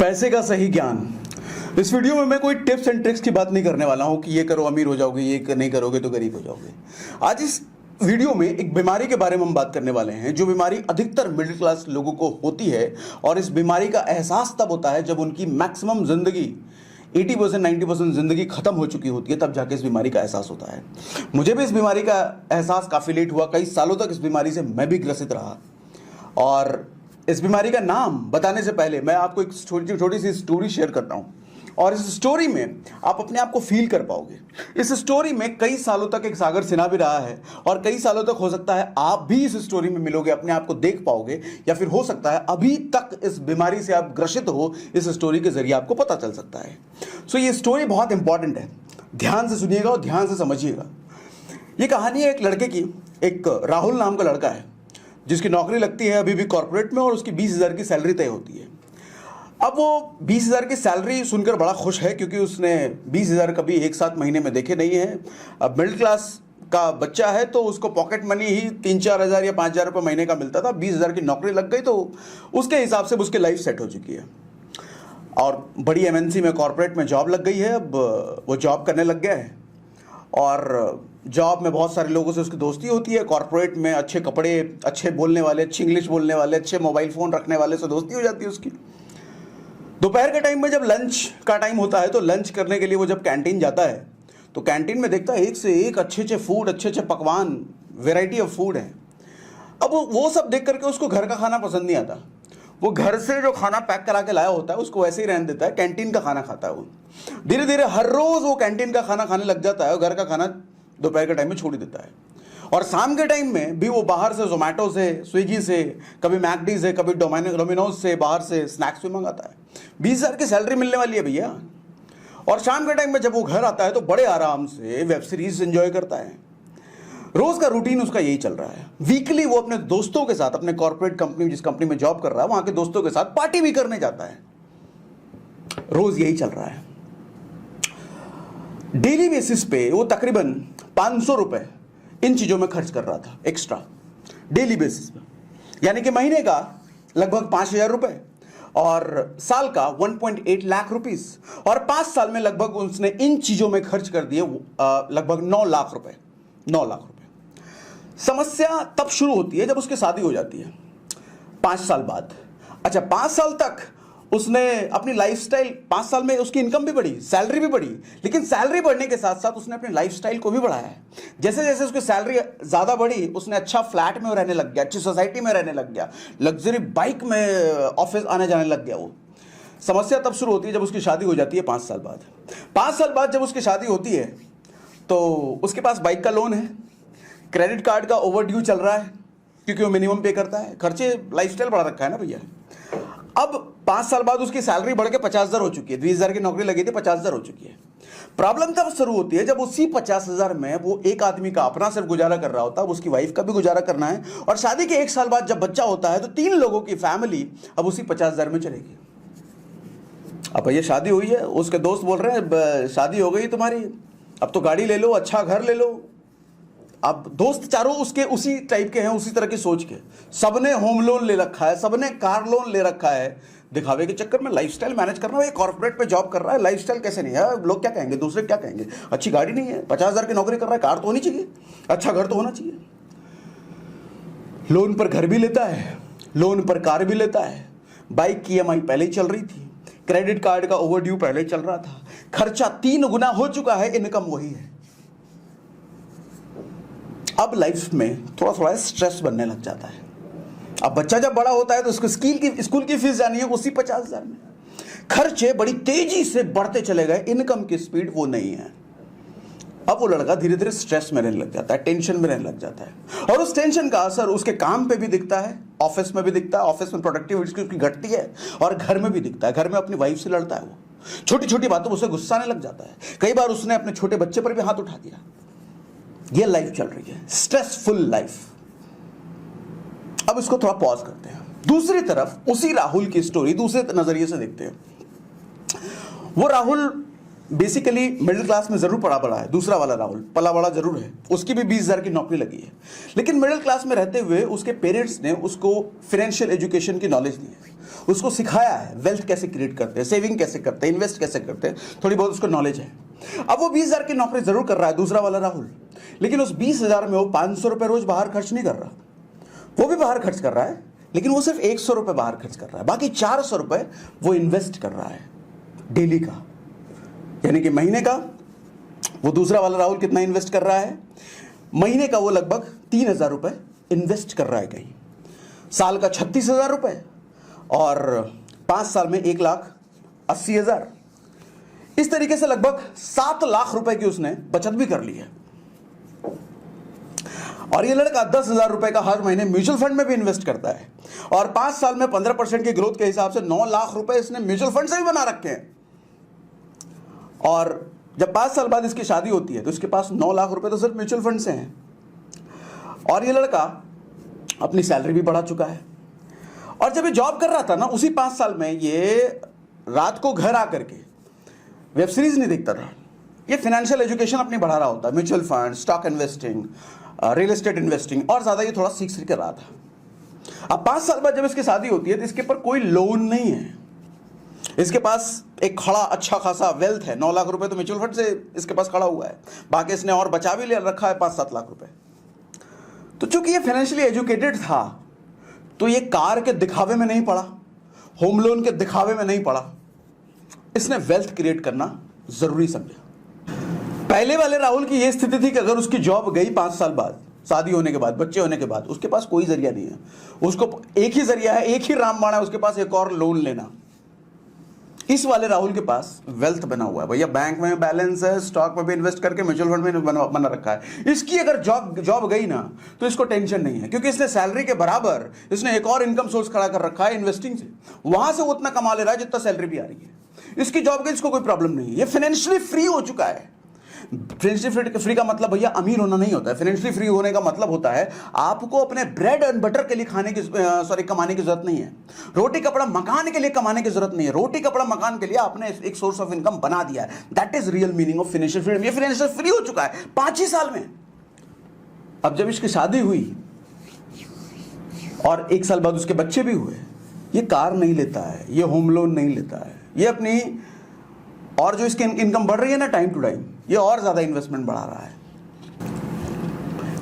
पैसे का सही ज्ञान। इस वीडियो में मैं कोई टिप्स एंड ट्रिक्स की बात नहीं करने वाला हूं कि ये करो अमीर हो जाओगे, ये नहीं करोगे तो गरीब हो जाओगे। आज इस वीडियो में एक बीमारी के बारे में हम बात करने वाले हैं, जो बीमारी अधिकतर मिडिल क्लास लोगों को होती है और इस बीमारी का एहसास तब होता है जब उनकी मैक्सिमम जिंदगी 80% 90% जिंदगी खत्म हो चुकी होती है, तब जाके इस बीमारी का एहसास होता है। मुझे भी इस बीमारी का एहसास काफ़ी लेट हुआ। कई सालों तक इस बीमारी से मैं भी ग्रसित रहा और इस बीमारी का नाम बताने से पहले मैं आपको एक छोटी सी स्टोरी शेयर करता हूँ और इस स्टोरी में आप अपने आप को फील कर पाओगे। इस स्टोरी में कई सालों तक एक सागर सिन्हा भी रहा है और कई सालों तक हो सकता है आप भी इस स्टोरी में मिलोगे, अपने आप को देख पाओगे, या फिर हो सकता है अभी तक इस बीमारी से आप ग्रसित हो, इस स्टोरी के जरिए आपको पता चल सकता है। सो ये स्टोरी बहुत इंपॉर्टेंट है, ध्यान से सुनिएगा और ध्यान से समझिएगा। ये कहानी है एक लड़के की। एक राहुल नाम का लड़का है जिसकी नौकरी लगती है अभी भी कॉर्पोरेट में और उसकी 20,000 की सैलरी तय होती है। अब वो 20,000 की सैलरी सुनकर बड़ा खुश है क्योंकि उसने 20,000 कभी एक साथ महीने में देखे नहीं है। अब मिडिल क्लास का बच्चा है तो उसको पॉकेट मनी ही 3-4 हज़ार या 5,000 रुपये महीने का मिलता था। 20,000 की नौकरी लग गई तो उसके हिसाब से उसकी लाइफ सेट हो चुकी है और बड़ी MNC में कॉर्पोरेट में जॉब लग गई है। अब वो जॉब करने लग गया है और जॉब में बहुत सारे लोगों से उसकी दोस्ती होती है। कॉर्पोरेट में अच्छे कपड़े, अच्छे बोलने वाले, अच्छी इंग्लिश बोलने वाले, अच्छे मोबाइल फ़ोन रखने वाले से दोस्ती हो जाती है उसकी। दोपहर के टाइम में जब लंच का टाइम होता है तो लंच करने के लिए वो जब कैंटीन जाता है तो कैंटीन में देखता है एक से एक अच्छे फूड, अच्छे पकवान, वेराइटी ऑफ फूड है। अब वो सब देख करके उसको घर का खाना पसंद नहीं आता। वो घर से जो खाना पैक करा के लाया होता है उसको वैसे ही रहने देता है, कैंटीन का खाना खाता है। वो धीरे धीरे हर रोज़ वो कैंटीन का खाना खाने लग जाता है और घर का खाना दोपहर के टाइम में छोड़ देता है। और शाम के टाइम में भी वो बाहर से जोमेटो से, स्विगी से, कभी मैकडी से, कभी डोमिनोज से बाहर से स्नैक्स भी मंगाता है। 20,000 की सैलरी मिलने वाली है भैया। और शाम के टाइम में जब वो घर आता है तो बड़े आराम से वेब सीरीज एंजॉय करता है। रोज का रूटीन उसका यही चल रहा है। वीकली वो अपने दोस्तों के साथ, अपने कॉर्पोरेट कंपनी, जिस कंपनी में जॉब कर रहा है वहां के दोस्तों के साथ पार्टी भी करने जाता है। रोज यही चल रहा है। डेली बेसिस पे वो तकरीबन 500 रुपए इन चीजों में खर्च कर रहा था एक्स्ट्रा, डेली बेसिस पे, यानी कि महीने का लगभग 5,000 रुपए और साल का 1.8 लाख रुपीस। और 5 साल में लगभग उसने इन चीजों में खर्च कर दिए लगभग 9 लाख रुपए। 9 लाख रुपए। समस्या तब शुरू होती है जब उसकी शादी हो जाती है 5 साल बाद। अच्छा, 5 साल तक उसने अपनी लाइफस्टाइल, 5 साल में उसकी इनकम भी बढ़ी, सैलरी भी बढ़ी, लेकिन सैलरी बढ़ने के साथ साथ उसने अपनी लाइफस्टाइल को भी बढ़ाया है। जैसे जैसे उसकी सैलरी ज़्यादा बढ़ी उसने अच्छा फ्लैट में रहने लग गया, अच्छी सोसाइटी में रहने लग गया, लग्जरी बाइक में ऑफिस आने जाने लग गया वो। समस्या तब शुरू होती है जब उसकी शादी हो जाती है 5 साल बाद। 5 साल बाद जब उसकी शादी होती है तो उसके पास बाइक का लोन है, क्रेडिट कार्ड का ओवरड्यू चल रहा है क्योंकि वो मिनिमम पे करता है, खर्चे, लाइफस्टाइल बढ़ा रखा है ना भैया। अब 5 साल बाद उसकी सैलरी बढ़ के 50,000 हो चुकी है। 20,000 की नौकरी लगी थी, 50,000 हो चुकी है। प्रॉब्लम तब शुरू होती है जब उसी 50,000 में वो एक आदमी का अपना सिर्फ गुजारा कर रहा होता है, अब उसकी वाइफ का भी गुजारा करना है और शादी के 1 साल बाद जब बच्चा होता है तो 3 लोगों की फैमिली अब उसी 50,000 में चलेगी। अब भैया शादी हुई है, उसके दोस्त बोल रहे हैं शादी हो गई तुम्हारी, अब तो गाड़ी ले लो, अच्छा घर ले लो। अब दोस्त चारों उसके उसी टाइप के हैं, उसी तरह की सोच के। सबने होम लोन ले रखा है, सबने कार लोन ले रखा है। दिखावे के चक्कर में लाइफस्टाइल मैनेज करना। ये कॉर्पोरेट पे जॉब कर रहा है, लाइफस्टाइल कैसे नहीं है, लोग क्या कहेंगे, दूसरे क्या कहेंगे, अच्छी गाड़ी नहीं है, 50,000 की नौकरी कर रहा है, कार तो होनी चाहिए, अच्छा घर तो होना चाहिए। लोन पर घर भी लेता है, लोन पर कार भी लेता है, बाइक की EMI पहले ही चल रही थी, क्रेडिट कार्ड का ओवरड्यू पहले ही चल रहा था, खर्चा 3 गुना हो चुका है, इनकम वही है। अब लाइफ में थोड़ा थोड़ा स्ट्रेस बनने लग जाता है। अब बच्चा जब बड़ा होता है तो उसको स्कूल की फीस जानी है उसी 50,000 में। खर्चे बड़ी तेजी से बढ़ते चले गए, इनकम की स्पीड वो नहीं है। अब वो लड़का धीरे धीरे स्ट्रेस में रहने लग जाता है, टेंशन में रहने लग जाता है और उस टेंशन का असर उसके काम पे भी दिखता है, ऑफिस में भी दिखता है, ऑफिस में प्रोडक्टिविटी उसकी घटती है और घर में भी दिखता है। घर में अपनी वाइफ से लड़ता है, वो छोटी छोटी बातों में उसे गुस्सा आने लग जाता है। कई बार उसने अपने छोटे बच्चे पर भी हाथ उठा दिया। ये लाइफ चल रही है, स्ट्रेसफुल लाइफ। अब इसको थोड़ा पॉज करते हैं, दूसरी तरफ उसी राहुल की स्टोरी दूसरे नजरिए से देखते हैं। वो राहुल बेसिकली मिडिल क्लास में जरूर पला बड़ा है, दूसरा वाला राहुल पला बड़ा जरूर है, उसकी भी 20,000 की नौकरी लगी है, लेकिन मिडिल क्लास में रहते हुए उसके पेरेंट्स ने उसको फाइनेंशियल एजुकेशन की नॉलेज दी है, उसको सिखाया है वेल्थ कैसे क्रिएट करते हैं, सेविंग कैसे करते हैं, इन्वेस्ट कैसे करते हैं, थोड़ी बहुत उसको नॉलेज है। अब वो 20,000 की नौकरी जरूर कर रहा है दूसरा वाला राहुल, लेकिन उस 20,000 में वो 500 रुपये रोज बाहर खर्च नहीं कर रहा, वो भी बाहर खर्च कर रहा है, लेकिन वो सिर्फ 100 रुपये बाहर खर्च कर रहा है, बाकी 400 रुपये वो इन्वेस्ट कर रहा है डेली का। यानी कि महीने का वो दूसरा वाला राहुल कितना इन्वेस्ट कर रहा है, महीने का वो लगभग 3,000 रुपये इन्वेस्ट कर रहा है कहीं, साल का 36,000 रुपये और 5 साल में 1,80,000। इस तरीके से लगभग 7 लाख रुपए की उसने बचत भी कर ली है। और ये लड़का 10,000 रुपए का हर महीने म्यूचुअल फंड में भी इन्वेस्ट करता है और 5 साल में 15% की ग्रोथ के हिसाब से 9 लाख रुपए इसने म्यूचुअल फंड से भी बना रखे हैं। और जब 5 साल बाद इसकी शादी होती है तो इसके पास 9 लाख रुपए तो सिर्फ म्यूचुअल फंड से हैं। और ये लड़का अपनी सैलरी भी बढ़ा चुका है। और जब ये जॉब कर रहा था ना, उसी 5 साल में ये रात को घर आकर के वेब सीरीज नहीं देखता था, ये फाइनेंशियल एजुकेशन अपनी बढ़ा रहा होता, mutual fund, stock investing, real estate investing और ज़्यादा ये थोड़ा सीख कर रहा था। अब 5 साल बाद जब इसकी शादी होती है तो इसके ऊपर कोई लोन नहीं है, इसके पास एक खड़ा अच्छा खासा वेल्थ है, 9 लाख रुपए तो म्यूचुअल फंड से इसके पास खड़ा हुआ है, बाकी इसने और बचा भी ले रखा है 5-7 लाख रुपए। तो चूंकि ये फाइनेंशियली एजुकेटेड था तो ये कार के दिखावे में नहीं पड़ा, होम लोन के दिखावे में नहीं पड़ा, इसने वेल्थ क्रिएट करना जरूरी समझा। पहले वाले राहुल की यह स्थिति थी कि अगर उसकी जॉब गई 5 साल बाद, शादी होने के बाद, बच्चे होने के बाद, उसके पास कोई जरिया नहीं है, उसको एक ही जरिया है, एक ही रामबाण है उसके पास, एक और लोन लेना। इस वाले राहुल के पास वेल्थ बना हुआ है, भैया बैंक में बैलेंस है, स्टॉक में भी इन्वेस्ट करके म्यूचुअल फंड में बना रखा है। इसकी अगर जॉब गई ना तो इसको टेंशन नहीं है, क्योंकि इसने सैलरी के बराबर इसने एक और इनकम सोर्स खड़ा कर रखा है इन्वेस्टिंग से, वहां से वो उतना कमा ले रहा है जितना सैलरी भी आ रही है। इसकी जॉब गई, इसको कोई प्रॉब्लम नहीं है, ये फाइनेंशियली फ्री हो चुका है। फाइनेंशियली फ्री का मतलब भैया अमीर होना नहीं होता है, फाइनेंशियली फ्री होने का मतलब होता है आपको अपने ब्रेड एंड बटर के लिए कमाने की जरूरत नहीं है, रोटी कपड़ा मकान के लिए कमाने की जरूरत नहीं है, रोटी कपड़ा मकान के लिए आपने एक सोर्स ऑफ इनकम बना दिया है। That is real meaning of financial freedom. ये फाइनेंशियल फ्री हो चुका है 5 ही साल में। अब जब इसकी शादी हुई और 1 साल बाद उसके बच्चे भी हुए, ये कार नहीं लेता है, ये होम लोन नहीं लेता है, ये अपनी और जो इसकी इनकम बढ़ रही है ना टाइम टू टाइम, ये और ज्यादा इन्वेस्टमेंट बढ़ा रहा है।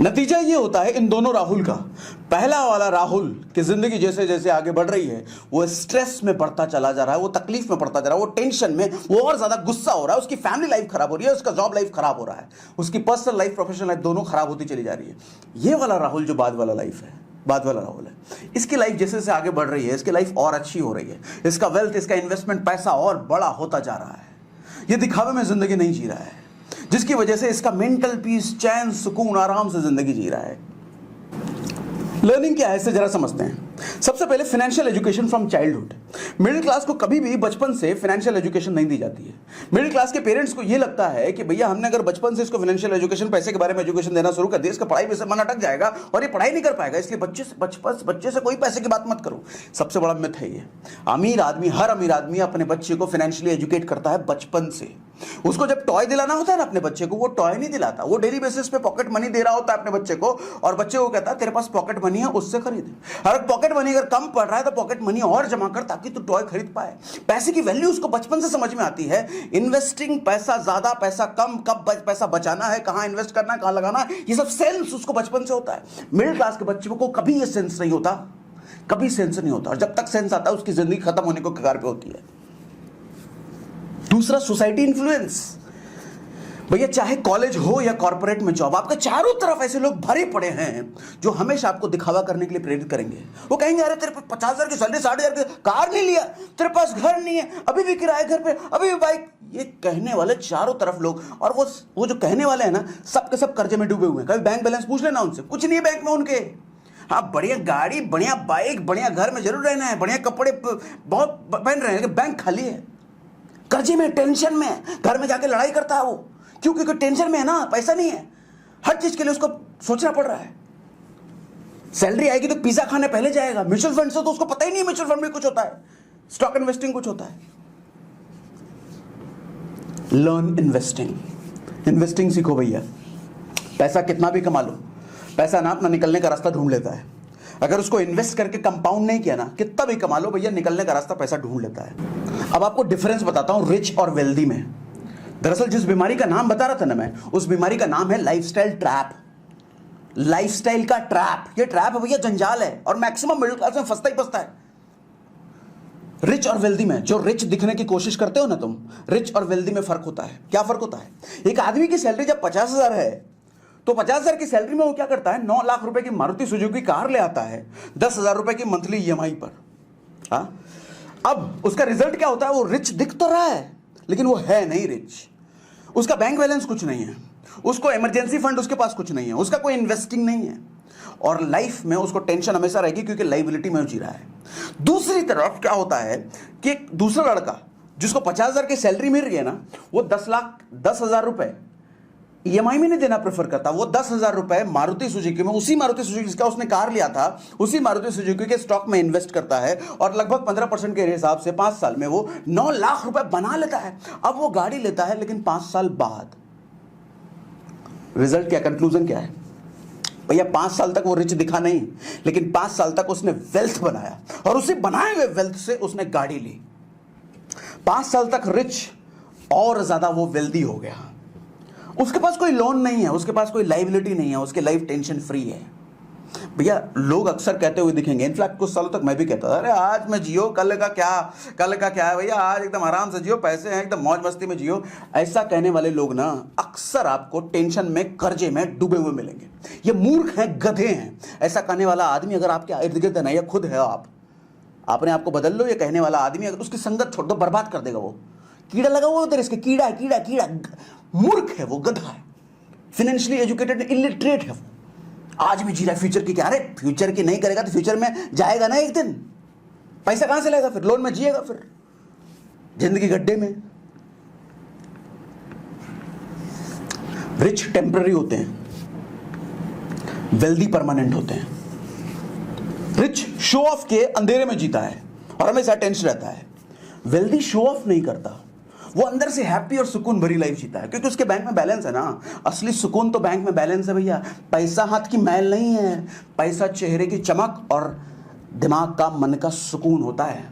नतीजा ये होता है इन दोनों राहुल का, पहला वाला राहुल की जिंदगी जैसे जैसे आगे बढ़ रही है वो स्ट्रेस में बढ़ता चला जा रहा है, वो तकलीफ में पड़ता जा रहा है, वो टेंशन में, वो और ज्यादा गुस्सा हो रहा है, उसकी फैमिली लाइफ खराब हो रही है, उसका जॉब लाइफ खराब हो रहा है, उसकी पर्सनल लाइफ प्रोफेशनल लाइफ दोनों खराब होती चली जा रही है। ये वाला राहुल जो बाद वाला राहुल है, इसकी लाइफ जैसे जैसे आगे बढ़ रही है, इसकी लाइफ और अच्छी हो रही है, इसका वेल्थ, इसका इन्वेस्टमेंट पैसा और बड़ा होता जा रहा है। ये दिखावे में जिंदगी नहीं जी रहा है, जिसकी वजह से इसका मेंटल पीस, चैन, सुकून, आराम से जिंदगी जी रहा है। लर्निंग क्या है इसे जरा समझते हैं। सबसे पहले financial education from childhood. Middle class को कभी भी बचपन से फाइनेंशियल एजुकेशन नहीं दी जाती है। मिडिल क्लास के पेरेंट्स को यह लगता है कि भैया हमने अगर बचपन से इसको फाइनेंशियल एजुकेशन, पैसे के बारे में एजुकेशन देना शुरू कर दिया, इसका पढ़ाई में से मन अटक जाएगा और ये पढ़ाई नहीं कर पाएगा, इसलिए बच्चे से कोई पैसे की बात मत करो। सबसे बड़ा मिथ है ये। अमीर आदमी, हर अमीर आदमी अपने बच्चे को फाइनेंशियली एजुकेट करता है बचपन से। उसको जब टॉय दिलाना होता है ना अपने बच्चे को, वो टॉय नहीं दिलाता, वो डेली बेसिस पे पॉकेट मनी दे रहा होता है अपने बच्चे को, और बच्चे को कहता है तेरे पास पॉकेट मनी है, उससे खरीद। अगर पॉकेट मनी अगर कम पड़ रहा है तो पॉकेट मनी और जमा कर ताकि तू टॉय खरीद पाए। पैसे की वैल्यू उसको बचपन से समझ में आती है। इन्वेस्टिंग, पैसा ज्यादा, पैसा कम, कब पैसा बचाना है, कहां इन्वेस्ट करना है, कहां लगाना है, ये सब सेंस उसको बचपन से होता है। मिडिल क्लास के बच्चे को कभी ये सेंस नहीं होता, कभी सेंस नहीं होता, और जब तक सेंस आता है उसकी जिंदगी खत्म होने को कगार पे होती है। दूसरा, सोसाइटी इन्फ्लुएंस। भैया चाहे कॉलेज हो या कॉर्पोरेट में जॉब, आपके चारों तरफ ऐसे लोग भरे पड़े हैं जो हमेशा आपको दिखावा करने के लिए प्रेरित करेंगे। वो कहेंगे अरे तेरे पास 50,000 की सैलरी, 60,000 की कार नहीं लिया, तेरे पास घर नहीं है, अभी भी किराए घर पे, अभी भी बाइक। ये कहने वाले चारों तरफ लोग, और वो जो कहने वाले हैं ना, सबके सब कर्जे में डूबे हुए हैं। कभी बैंक बैलेंस पूछ लेना उनसे, कुछ नहीं है बैंक में उनके। हाँ, बढ़िया गाड़ी, बढ़िया बाइक, बढ़िया घर में जरूर रहना है, बढ़िया कपड़े बहुत पहन रहे हैं, बैंक खाली है, कर्जे में, टेंशन में, घर में जाके लड़ाई करता है वो। क्यों? क्योंकि टेंशन में है ना, पैसा नहीं है, हर चीज के लिए उसको सोचना पड़ रहा है। सैलरी आएगी तो पिज्जा खाने पहले जाएगा, म्यूचुअल फंड से तो उसको पता ही नहीं म्यूचुअल फंड में कुछ होता है, स्टॉक इन्वेस्टिंग कुछ होता है। Learn investing. इन्वेस्टिंग सीखो भैया। पैसा कितना भी कमा लो, पैसा ना अपना निकलने का रास्ता ढूंढ लेता है। अगर उसको इन्वेस्ट करके कंपाउंड नहीं किया ना, कितना भी कमा लो भैया, निकलने का रास्ता पैसा ढूंढ लेता है। अब आपको डिफरेंस बताता हूं रिच और वेल्दी में। दरअसल जिस बीमारी का नाम बता रहा था ना मैं, उस बीमारी का नाम है लाइफस्टाइल ट्रैप। लाइफस्टाइल का ट्रैप, ये ट्रैप है भैया, जंजाल है, और मैक्सिमम मिडिल क्लास में फंसता ही फंसता है। रिच और वेल्दी में, जो रिच दिखने की कोशिश करते हो ना तुम, रिच और वेल्दी में फर्क होता है। क्या फर्क होता है? एक आदमी की सैलरी जब 50,000 है, तो 50,000 की सैलरी में वो क्या करता है, 9 लाख रुपए की मारुति सुजुकी कार ले आता है 10,000 रुपए की मंथली ईएमआई पर। हाँ, अब उसका रिजल्ट क्या होता है? वो रिच दिख तो रहा है, लेकिन वो है नहीं रिच। उसका बैंक बैलेंस कुछ नहीं है, उसको इमरजेंसी फंड उसके पास कुछ नहीं है, उसका कोई इन्वेस्टिंग नहीं है, और लाइफ में उसको टेंशन हमेशा रहेगी क्योंकि लाइबिलिटी में जी रहा है। दूसरी तरफ क्या होता है कि एक दूसरा लड़का जिसको 50,000 की सैलरी मिल रही है ना, वो 10,10,000 रुपए ईएमआई में नहीं देना प्रेफर करता। वो 10,000 रुपए मारुति सुजुकी में, उसी मारुति सुजुकी जिसका उसने कार लिया था, उसी मारुति सुजुकी के स्टॉक में इन्वेस्ट करता है, और लगभग 15% के हिसाब से 5 साल में वो 9 लाख रुपए बना लेता है। अब वो गाड़ी लेता है, लेकिन 5 साल बाद रिजल्ट क्या, कंक्लूजन क्या है भैया? 5 साल तक वो रिच दिखा नहीं, लेकिन 5 साल तक उसने वेल्थ बनाया, और उसी बनाए हुए वेल्थ से उसने गाड़ी ली। 5 साल तक रिच, और ज्यादा वो वेल्दी हो गया। उसके पास कोई लोन नहीं है, उसके पास कोई लाइबिलिटी नहीं है, उसकी लाइफ टेंशन फ्री है। भैया लोग अक्सर कहते हुए दिखेंगे, इनफैक्ट कुछ सालों तक मैं भी कहता था, अरे आज मैं जियो, कल का क्या है भैया, आज एकदम आराम से जियो, पैसे हैं एकदम मौज मस्ती में जियो। ऐसा कहने वाले लोग ना अक्सर आपको टेंशन में, कर्जे में डूबे हुए मिलेंगे। ये मूर्ख हैं, गधे हैं। ऐसा कहने वाला आदमी अगर आपके इर्द गिर्द है, या खुद है, आप अपने आप को बदल लो। ये कहने वाला आदमी अगर उसकी संगत छोड़ दो, बर्बाद कर देगा। वो कीड़ा लगा हुआ उधर, इसके कीड़ा कीड़ा कीड़ा, मूर्ख है वो, गधा है, फाइनेंशियली एजुकेटेड इलिटरेट है वो। आज भी जी रहा है फ्यूचर की क्या? अरे फ्यूचर की नहीं करेगा तो फ्यूचर में जाएगा ना एक दिन, पैसा कहां से लाएगा? फिर लोन में जिएगा, फिर जिंदगी गड्ढे में। रिच टेम्पररी होते हैं, वेल्दी परमानेंट होते हैं। रिच शो ऑफ के अंधेरे में जीता है और हमेशा टेंशन रहता है। वेल्दी शो ऑफ नहीं करता, वो अंदर से हैप्पी और सुकून भरी लाइफ जीता है, क्योंकि उसके बैंक में बैलेंस है ना। असली सुकून तो बैंक में बैलेंस है भैया। पैसा हाथ की मैल नहीं है, पैसा चेहरे की चमक और दिमाग का, मन का सुकून होता है।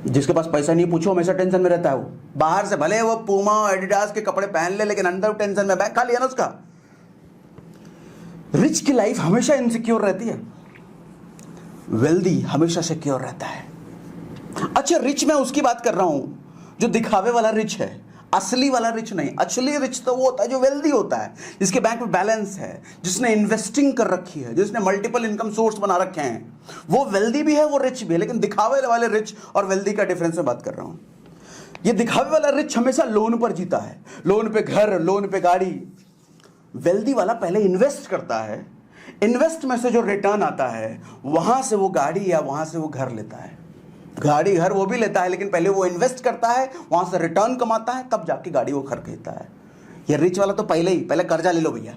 जिसके पास पैसा नहीं, पूछो, हमेशा टेंशन में रहता है। वो बाहर से भले वो पूमा एडिडास के कपड़े पहन ले, लेकिन अंदर टेंशन में, बैंक खाली है ना उसका। रिच की लाइफ हमेशा इनसिक्योर रहती है, वेल्दी हमेशा सिक्योर रहता है। अच्छा, रिच मैं उसकी बात कर रहा हूं जो दिखावे वाला रिच है, असली वाला रिच नहीं। असली रिच तो वो होता है जो वेल्दी होता है, जिसके बैंक में बैलेंस है, जिसने इन्वेस्टिंग कर रखी है, जिसने मल्टीपल इनकम सोर्स बना रखे हैं। वो वेल्दी भी है, वो रिच भी है। लेकिन दिखावे वाले रिच और वेल्दी का डिफरेंस में बात कर रहा हूं। ये दिखावे वाला रिच हमेशा लोन पर जीता है, लोन पे घर, लोन पे गाड़ी। वेल्दी वाला पहले इन्वेस्ट करता है, इन्वेस्ट में से जो रिटर्न आता है, वहां से वो गाड़ी या वहां से वो घर लेता है। गाड़ी घर वो भी लेता है, लेकिन पहले वो इन्वेस्ट करता है, वहां से रिटर्न कमाता है, तब जाके गाड़ी वो खरीदता है। ये रिच वाला तो पहले कर्जा ले लो भैया।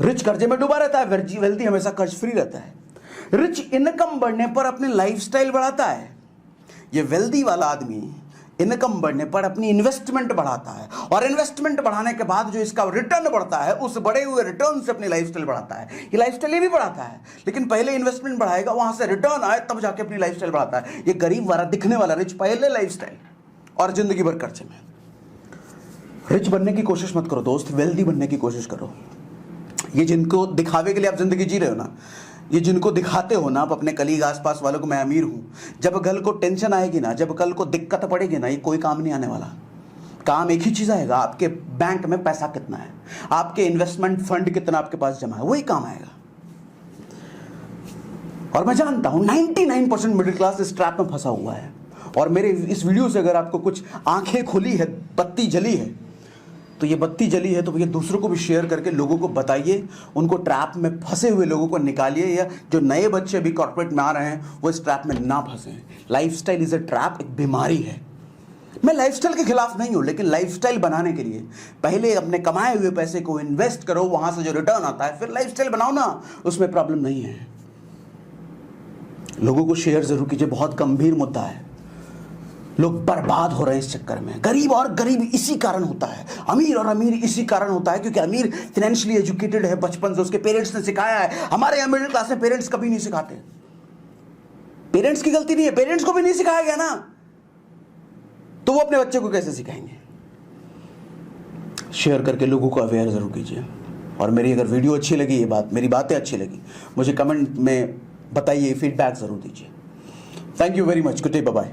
रिच कर्जे में डूबा रहता है, वेल्दी हमेशा कर्ज फ्री रहता है। रिच इनकम बढ़ने पर अपनी लाइफस्टाइल बढ़ाता है, ये वेल्दी वाला आदमी इनकम बढ़ने पर अपनी इन्वेस्टमेंट बढ़ाता है, और इन्वेस्टमेंट बढ़ाने के बाद जो इसका रिटर्न बढ़ता है, उस बढ़े हुए रिटर्न से अपनी लाइफस्टाइल बढ़ाता है। ये लाइफस्टाइल ये भी बढ़ाता है, लेकिन पहले इन्वेस्टमेंट बढ़ाएगा, वहां से रिटर्न आए, तब जाके अपनी लाइफस्टाइल बढ़ाता है। ये गरीब वाला दिखने वाला रिच पहले लाइफस्टाइल और जिंदगी भर कर्जे में। रिच बनने की कोशिश मत करो दोस्त, वेल्दी बनने की कोशिश करो। ये जिनको दिखावे के लिए आप जिंदगी जी रहे हो ना, ये जिनको दिखाते हो ना आप अपने कलीग आसपास वालों को, मैं अमीर हूं, जब कल को टेंशन आएगी ना, जब कल को दिक्कत पड़ेगी ना, ये कोई काम नहीं आने वाला। काम एक ही चीज आएगा, आपके बैंक में पैसा कितना है, आपके इन्वेस्टमेंट फंड कितना आपके पास जमा है, वही काम आएगा। और मैं जानता हूं 99% मिडिल क्लास इस ट्रैप में फंसा हुआ है। और मेरे इस वीडियो से अगर आपको कुछ आंखें खुली है, बत्ती जली है, तो ये बत्ती जली है तो ये दूसरों को भी शेयर करके लोगों को बताइए, उनको ट्रैप में फंसे हुए लोगों को निकालिए, या जो नए बच्चे अभी कॉर्पोरेट में आ रहे हैं वो इस ट्रैप में ना फंसे। लाइफस्टाइल इज अ ट्रैप, एक बीमारी है। मैं लाइफस्टाइल के खिलाफ नहीं हूं, लेकिन लाइफस्टाइल बनाने के लिए पहले अपने कमाए हुए पैसे को इन्वेस्ट करो, वहां से जो रिटर्न आता है फिर लाइफस्टाइल बनाओ ना, उसमें प्रॉब्लम नहीं है। लोगों को शेयर जरूर कीजिए, बहुत गंभीर मुद्दा है। लोग बर्बाद हो रहे हैं इस चक्कर में। गरीब और गरीब इसी कारण होता है, अमीर और अमीर इसी कारण होता है क्योंकि अमीर फाइनेंशियली एजुकेटेड है, बचपन से उसके पेरेंट्स ने सिखाया है। हमारे यहाँ मिडिल क्लास में पेरेंट्स कभी नहीं सिखाते। पेरेंट्स की गलती नहीं है, पेरेंट्स को भी नहीं सिखाया गया ना, तो वो अपने बच्चे को कैसे सिखाएंगे। शेयर करके लोगों को अवेयर जरूर कीजिए। और मेरी अगर वीडियो अच्छी लगी, ये बात मेरी बातें अच्छी लगी, मुझे कमेंट में बताइए, फीडबैक जरूर दीजिए। Thank you very much, good day, bye bye.